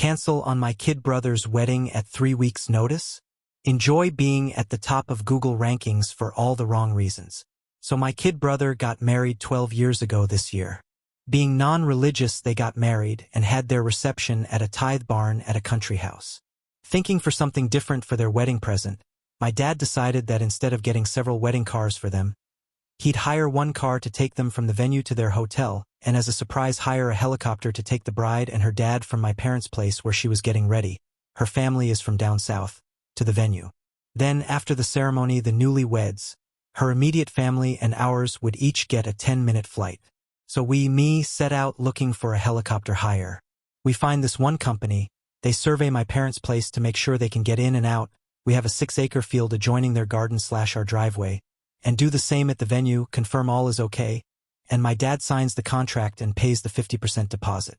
Cancel on my kid brother's wedding at 3 weeks' notice? Enjoy being at the top of Google rankings for all the wrong reasons. So my kid brother got married 12 years ago this year. Being non-religious, they got married and had their reception at a tithe barn at a country house. Thinking for something different for their wedding present, my dad decided that instead of getting several wedding cars for them, he'd hire one car to take them from the venue to their hotel, and as a surprise hire a helicopter to take the bride and her dad from my parents' place where she was getting ready. Her family is from down south, to the venue. Then, after the ceremony, the newlyweds, her immediate family and ours would each get a 10-minute flight. So we set out looking for a helicopter hire. We find this one company. They survey my parents' place to make sure they can get in and out. We have a 6-acre field adjoining their garden/our driveway, and do the same at the venue, confirm all is okay, and my dad signs the contract and pays the 50% deposit.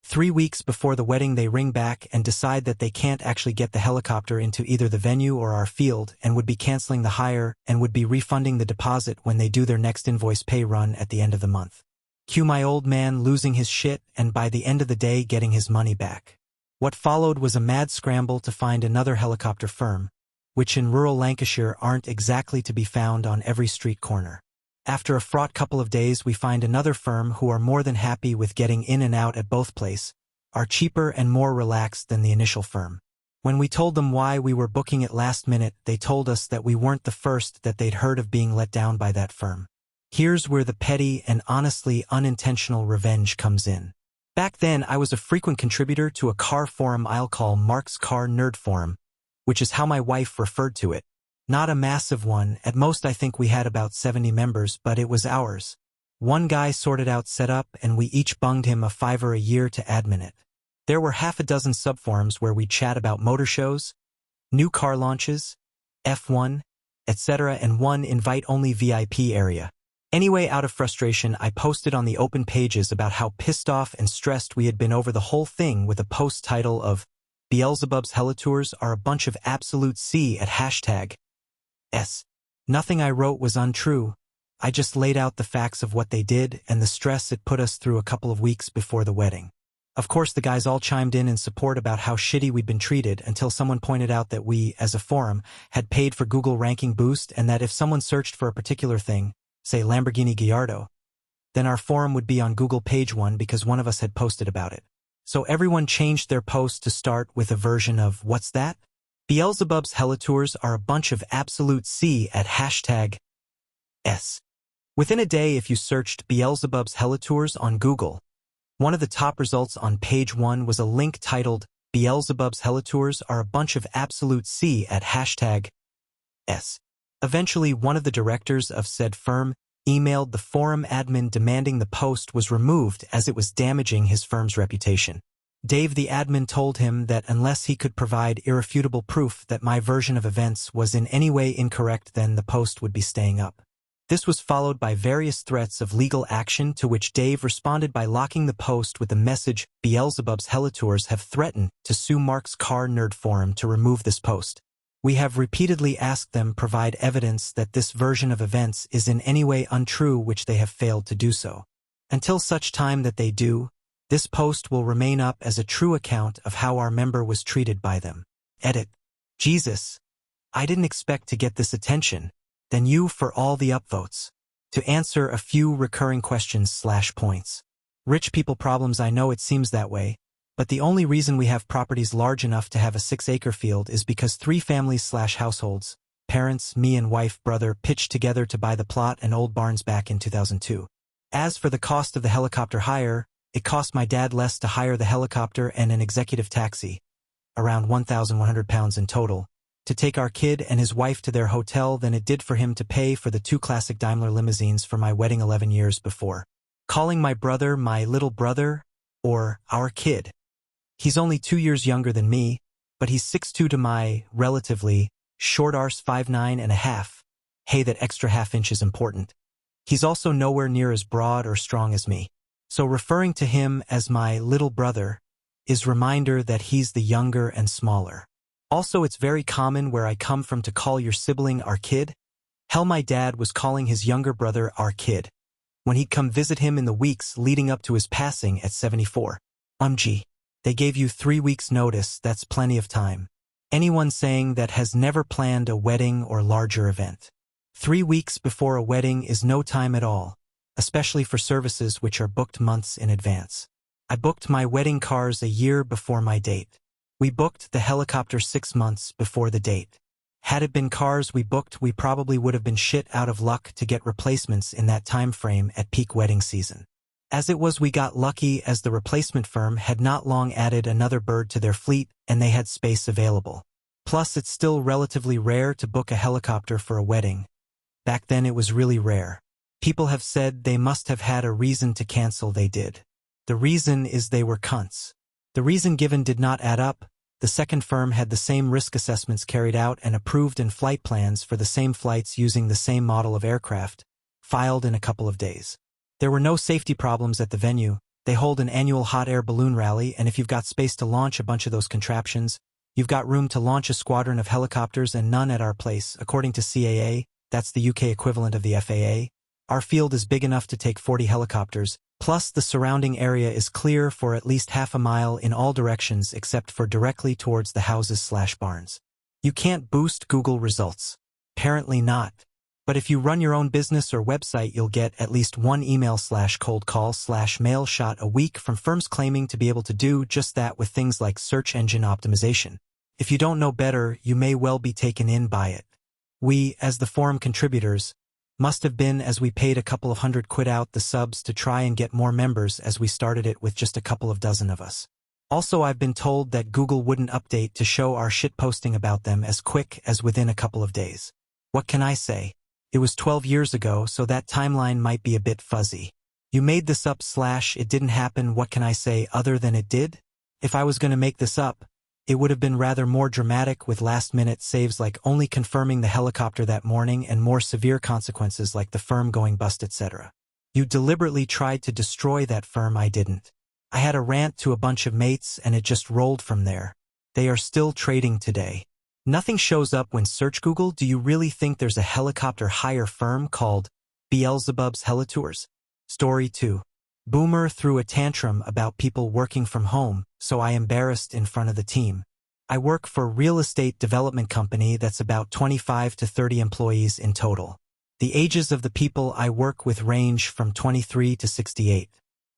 3 weeks before the wedding, they ring back and decide that they can't actually get the helicopter into either the venue or our field and would be canceling the hire and would be refunding the deposit when they do their next invoice pay run at the end of the month. Cue my old man losing his shit and by the end of the day getting his money back. What followed was a mad scramble to find another helicopter firm, which in rural Lancashire aren't exactly to be found on every street corner. After a fraught couple of days, we find another firm who are more than happy with getting in and out at both places, are cheaper and more relaxed than the initial firm. When we told them why we were booking it last minute, they told us that we weren't the first that they'd heard of being let down by that firm. Here's where the petty and honestly unintentional revenge comes in. Back then, I was a frequent contributor to a car forum I'll call Mark's Car Nerd Forum, which is how my wife referred to it. Not a massive one, at most I think we had about 70 members, but it was ours. One guy sorted out setup and we each bunged him a $5 a year to admin it. There were half a dozen subforums where we'd chat about motor shows, new car launches, F1, etc., and one invite-only VIP area. Anyway, out of frustration, I posted on the open pages about how pissed off and stressed we had been over the whole thing with a post title of Beelzebub's Helitours are a bunch of absolute C at #S. Nothing I wrote was untrue. I just laid out the facts of what they did and the stress it put us through a couple of weeks before the wedding. Of course, the guys all chimed in support about how shitty we'd been treated until someone pointed out that we, as a forum, had paid for Google ranking boost and that if someone searched for a particular thing, say Lamborghini Gallardo, then our forum would be on Google page 1 because one of us had posted about it. So everyone changed their post to start with a version of, what's that? Beelzebub's Helitours are a bunch of absolute C at #S. Within a day, if you searched Beelzebub's Helitours on Google, one of the top results on page 1 was a link titled, Beelzebub's Helitours are a bunch of absolute C at #S. Eventually, one of the directors of said firm emailed the forum admin demanding the post was removed as it was damaging his firm's reputation. Dave, the admin, told him that unless he could provide irrefutable proof that my version of events was in any way incorrect, then the post would be staying up. This was followed by various threats of legal action, to which Dave responded by locking the post with the message, Beelzebub's Helitours have threatened to sue Mark's Car Nerd Forum to remove this post. We have repeatedly asked them provide evidence that this version of events is in any way untrue, which they have failed to do so. Until such time that they do, this post will remain up as a true account of how our member was treated by them. Edit. Jesus. I didn't expect to get this attention. Then you for all the upvotes. To answer a few recurring questions/points. Rich people problems. I know it seems that way, but the only reason we have properties large enough to have a 6-acre field is because 3 families/households, parents, me and wife, brother, pitched together to buy the plot and old barns back in 2002. As for the cost of the helicopter hire, it cost my dad less to hire the helicopter and an executive taxi, around £1,100 in total, to take our kid and his wife to their hotel than it did for him to pay for the 2 classic Daimler limousines for my wedding 11 years before. Calling my brother my little brother, or our kid. He's only 2 years younger than me, but he's 6'2" to my, relatively, short arse 5'9½". Hey, that extra half inch is important. He's also nowhere near as broad or strong as me. So referring to him as my little brother is reminder that he's the younger and smaller. Also, it's very common where I come from to call your sibling our kid. Hell, my dad was calling his younger brother our kid when he'd come visit him in the weeks leading up to his passing at 74. Gee. They gave you 3 weeks notice, that's plenty of time. Anyone saying that has never planned a wedding or larger event. 3 weeks before a wedding is no time at all, especially for services which are booked months in advance. I booked my wedding cars a year before my date. We booked the helicopter 6 months before the date. Had it been cars we booked, we probably would have been shit out of luck to get replacements in that time frame at peak wedding season. As it was, we got lucky as the replacement firm had not long added another bird to their fleet and they had space available. Plus, it's still relatively rare to book a helicopter for a wedding. Back then it was really rare. People have said they must have had a reason to cancel, they did. The reason is they were cunts. The reason given did not add up. The second firm had the same risk assessments carried out and approved and flight plans for the same flights using the same model of aircraft, filed in a couple of days. There were no safety problems at the venue. They hold an annual hot air balloon rally, and if you've got space to launch a bunch of those contraptions, you've got room to launch a squadron of helicopters, and none at our place, according to CAA, that's the UK equivalent of the FAA. Our field is big enough to take 40 helicopters, plus the surrounding area is clear for at least half a mile in all directions except for directly towards the houses/barns. You can't boost Google results. Apparently not. But if you run your own business or website, you'll get at least one email/cold call/mail shot a week from firms claiming to be able to do just that with things like search engine optimization. If you don't know better, you may well be taken in by it. We, as the forum contributors, must have been, as we paid a couple of £100 out the subs to try and get more members as we started it with just a couple of dozen of us. Also, I've been told that Google wouldn't update to show our shitposting about them as quick as within a couple of days. What can I say? It was 12 years ago, so that timeline might be a bit fuzzy. You made this up / it didn't happen. What can I say other than it did? If I was going to make this up, it would have been rather more dramatic with last-minute saves like only confirming the helicopter that morning and more severe consequences like the firm going bust, etc. You deliberately tried to destroy that firm. I didn't. I had a rant to a bunch of mates and it just rolled from there. They are still trading today. Nothing shows up when search Google. Do you really think there's a helicopter hire firm called Beelzebub's Helitours? Story 2. Boomer threw a tantrum about people working from home, so I embarrassed in front of the team. I work for a real estate development company that's about 25 to 30 employees in total. The ages of the people I work with range from 23 to 68.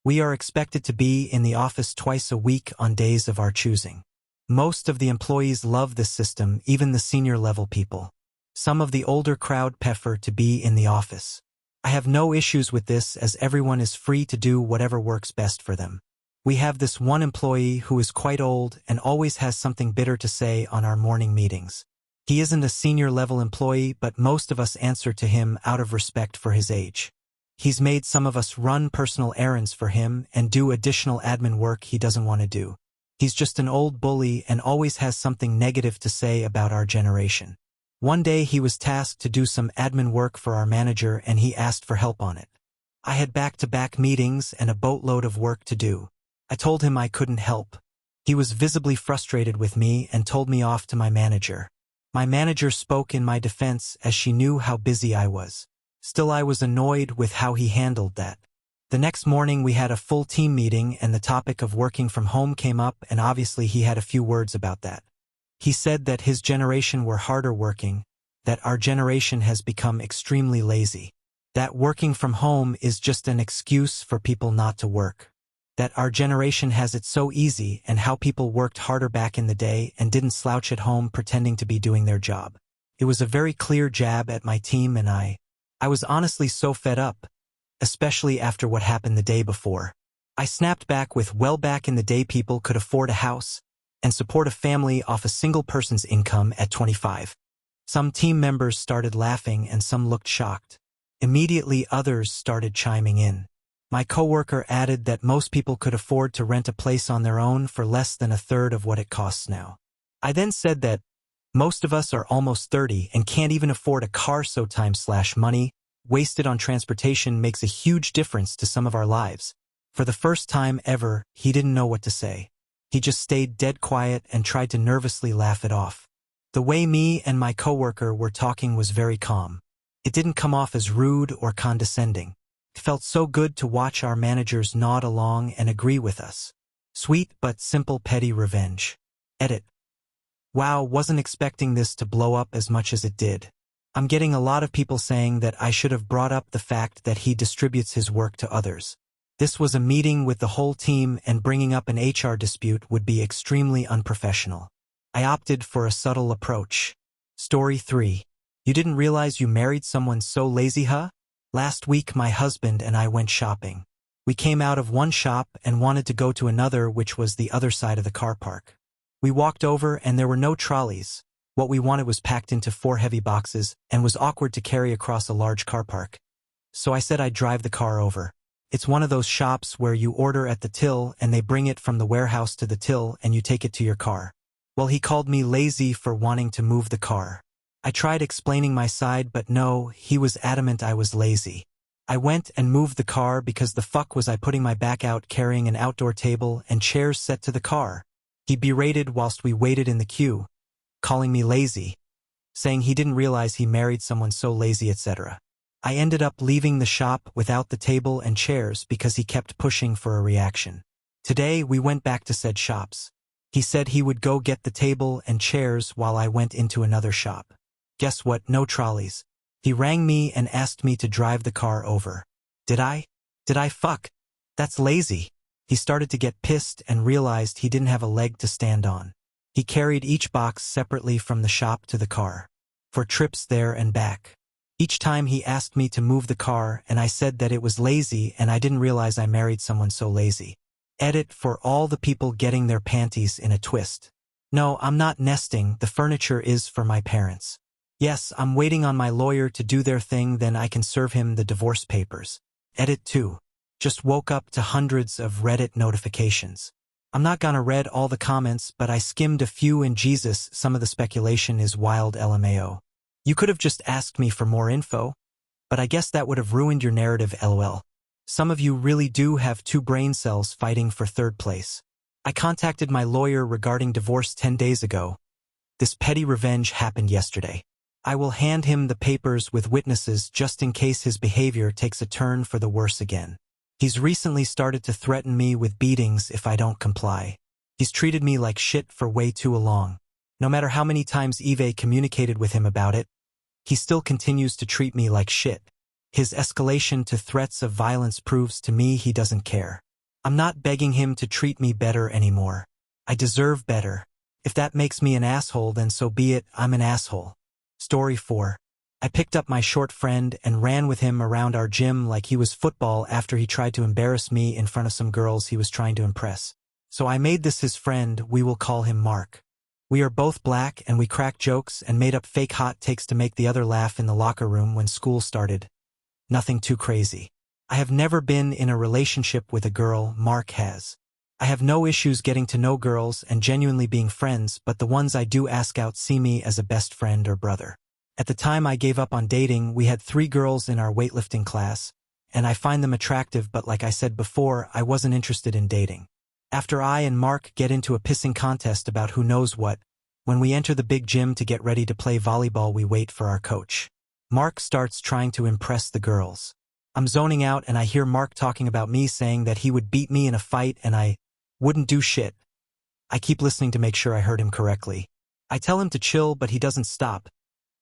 We are expected to be in the office twice a week on days of our choosing. Most of the employees love this system, even the senior level people. Some of the older crowd prefer to be in the office. I have no issues with this as everyone is free to do whatever works best for them. We have this one employee who is quite old and always has something bitter to say on our morning meetings. He isn't a senior level employee, but most of us answer to him out of respect for his age. He's made some of us run personal errands for him and do additional admin work he doesn't want to do. He's just an old bully and always has something negative to say about our generation. One day he was tasked to do some admin work for our manager and he asked for help on it. I had back-to-back meetings and a boatload of work to do. I told him I couldn't help. He was visibly frustrated with me and told me off to my manager. My manager spoke in my defense as she knew how busy I was. Still, I was annoyed with how he handled that. The next morning we had a full team meeting and the topic of working from home came up, and obviously he had a few words about that. He said that his generation were harder working, that our generation has become extremely lazy, that working from home is just an excuse for people not to work, that our generation has it so easy and how people worked harder back in the day and didn't slouch at home pretending to be doing their job. It was a very clear jab at my team and I was honestly so fed up, especially after what happened the day before. I snapped back with, well, back in the day people could afford a house and support a family off a single person's income at 25. Some team members started laughing and some looked shocked. Immediately others started chiming in. My coworker added that most people could afford to rent a place on their own for less than a third of what it costs now. I then said that most of us are almost 30 and can't even afford a car, so time/money wasted on transportation makes a huge difference to some of our lives. For the first time ever, he didn't know what to say. He just stayed dead quiet and tried to nervously laugh it off. The way me and my coworker were talking was very calm. It didn't come off as rude or condescending. It felt so good to watch our managers nod along and agree with us. Sweet but simple petty revenge. Edit. Wow, wasn't expecting this to blow up as much as it did. I'm getting a lot of people saying that I should have brought up the fact that he distributes his work to others. This was a meeting with the whole team, and bringing up an HR dispute would be extremely unprofessional. I opted for a subtle approach. Story 3. You didn't realize you married someone so lazy, huh? Last week my husband and I went shopping. We came out of one shop and wanted to go to another, which was the other side of the car park. We walked over and there were no trolleys. What we wanted was packed into 4 heavy boxes and was awkward to carry across a large car park. So I said I'd drive the car over. It's one of those shops where you order at the till and they bring it from the warehouse to the till and you take it to your car. Well, he called me lazy for wanting to move the car. I tried explaining my side, but no, he was adamant I was lazy. I went and moved the car because the fuck was I putting my back out carrying an outdoor table and chairs set to the car. He berated whilst we waited in the queue, calling me lazy, saying he didn't realize he married someone so lazy, etc. I ended up leaving the shop without the table and chairs because he kept pushing for a reaction. Today we went back to said shops. He said he would go get the table and chairs while I went into another shop. Guess what? No trolleys. He rang me and asked me to drive the car over. Did I? Fuck. That's lazy. He started to get pissed and realized he didn't have a leg to stand on. He carried each box separately from the shop to the car, for trips there and back. Each time he asked me to move the car and I said that it was lazy and I didn't realize I married someone so lazy. Edit for all the people getting their panties in a twist. No, I'm not nesting, the furniture is for my parents. Yes, I'm waiting on my lawyer to do their thing, then I can serve him the divorce papers. Edit 2. Just woke up to hundreds of Reddit notifications. I'm not gonna read all the comments, but I skimmed a few and Jesus, some of the speculation is wild LMAO. You could have just asked me for more info, but I guess that would have ruined your narrative LOL. Some of you really do have 2 brain cells fighting for 3rd place. I contacted my lawyer regarding divorce 10 days ago. This petty revenge happened yesterday. I will hand him the papers with witnesses just in case his behavior takes a turn for the worse again. He's recently started to threaten me with beatings if I don't comply. He's treated me like shit for way too long. No matter how many times Eve communicated with him about it, he still continues to treat me like shit. His escalation to threats of violence proves to me he doesn't care. I'm not begging him to treat me better anymore. I deserve better. If that makes me an asshole, then so be it, I'm an asshole. Story 4. I picked up my short friend and ran with him around our gym like he was football after he tried to embarrass me in front of some girls he was trying to impress. So I made this his friend, we will call him Mark. We are both black and we crack jokes and made up fake hot takes to make the other laugh in the locker room when school started. Nothing too crazy. I have never been in a relationship with a girl, Mark has. I have no issues getting to know girls and genuinely being friends, but the ones I do ask out see me as a best friend or brother. At the time I gave up on dating, we had 3 girls in our weightlifting class, and I find them attractive, but like I said before, I wasn't interested in dating. After I and Mark get into a pissing contest about who knows what, when we enter the big gym to get ready to play volleyball, we wait for our coach. Mark starts trying to impress the girls. I'm zoning out and I hear Mark talking about me, saying that he would beat me in a fight and I wouldn't do shit. I keep listening to make sure I heard him correctly. I tell him to chill, but he doesn't stop.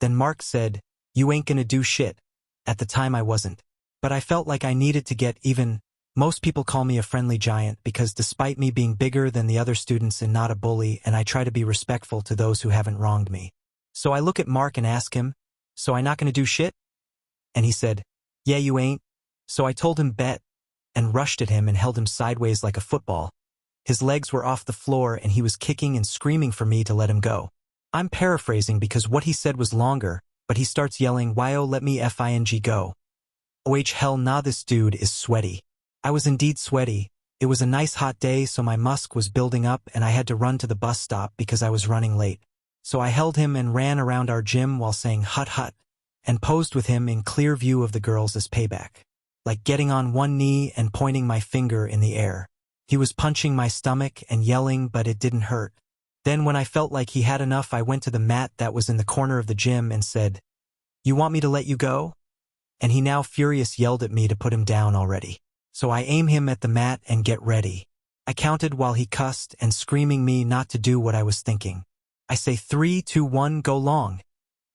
Then Mark said, "You ain't gonna do shit." At the time I wasn't. But I felt like I needed to get even. Most people call me a friendly giant because despite me being bigger than the other students and not a bully, and I try to be respectful to those who haven't wronged me. So I look at Mark and ask him, "So I not gonna do shit?" And he said, "Yeah, you ain't." So I told him bet, and rushed at him and held him sideways like a football. His legs were off the floor and he was kicking and screaming for me to let him go. I'm paraphrasing because what he said was longer, but he starts yelling, "Why-oh, let me f-ing go." Oh hell nah, this dude is sweaty. I was indeed sweaty. It was a nice hot day, so my musk was building up and I had to run to the bus stop because I was running late. So I held him and ran around our gym while saying hut hut, and posed with him in clear view of the girls as payback. Like getting on one knee and pointing my finger in the air. He was punching my stomach and yelling, but it didn't hurt. Then when I felt like he had enough, I went to the mat that was in the corner of the gym and said, "You want me to let you go?" And he now furious yelled at me to put him down already. So I aim him at the mat and get ready. I counted while he cussed and screaming me not to do what I was thinking. I say 3, 2, 1, go long.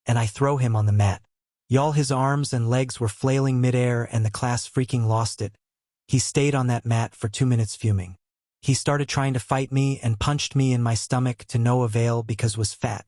And I throw him on the mat. Y'all, his arms and legs were flailing midair and the class freaking lost it. He stayed on that mat for 2 minutes fuming. He started trying to fight me and punched me in my stomach to no avail because was fat.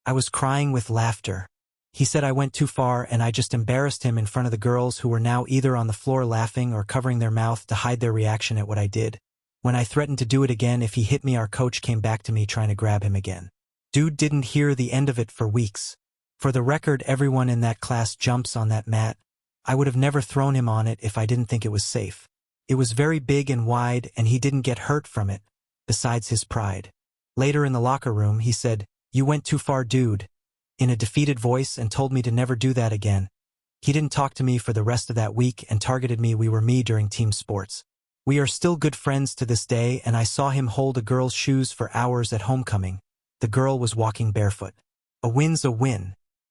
I was crying with laughter. He said I went too far and I just embarrassed him in front of the girls who were now either on the floor laughing or covering their mouth to hide their reaction at what I did. When I threatened to do it again if he hit me, our coach came back to me trying to grab him again. Dude didn't hear the end of it for weeks. For the record, everyone in that class jumps on that mat. I would have never thrown him on it if I didn't think it was safe. It was very big and wide and he didn't get hurt from it, besides his pride. Later in the locker room, he said, "You went too far, dude," in a defeated voice and told me to never do that again. He didn't talk to me for the rest of that week and targeted me. We were me during team sports. We are still good friends to this day and I saw him hold a girl's shoes for hours at homecoming. The girl was walking barefoot. A win's a win.